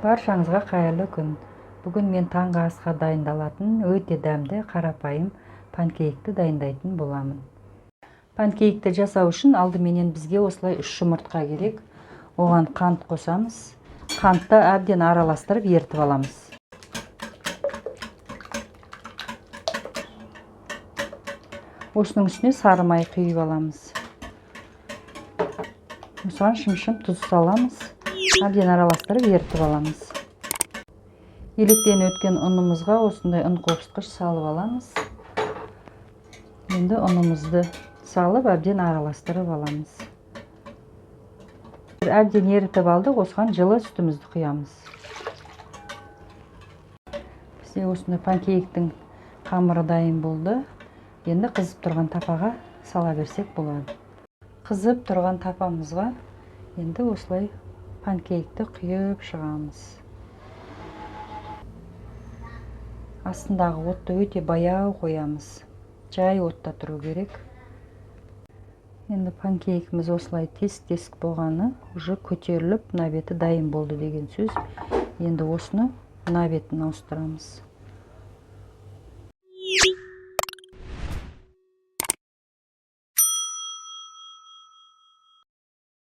Баршаңызға қайырлы күн. Бүгін мен таңғы асқа дайындалатын өте дәмді қарапайым панкейкті дайындайтын боламын. Панкейкті жасау үшін алдыменен бізге осылай 3 жұмыртқа керек. Оған қант қосамыз. Қантты әбден араластырып ертіп аламыз. Осының үстіне сары май құйып аламыз. Осыған шым-шым тұз саламыз. Әбден араластырып ертіп аламыз. Електен өткен ұнымызға осындай ұн қопсытқыш салып аламыз. Енді ұнымызды салып әбден араластырып аламыз. Әбден ерітіп алдық, осыған жылы сүтімізді құямыз. Бізде осындай панкейктің қамыры дайын болды. Енді қызып тұрған тапаға сала берсек болады. Қызып тұрған тапамызға енді осылай панкейкті құйып шығамыз. Астындағы отты өте баяу қоямыз. Жай отта тұру керек. Енді панкейкіміз осылай тесік-тесік болғаны уже көтеріліп, мына беті дайын болды деген сөз. Енді осыны мына бетін ауыстырамыз.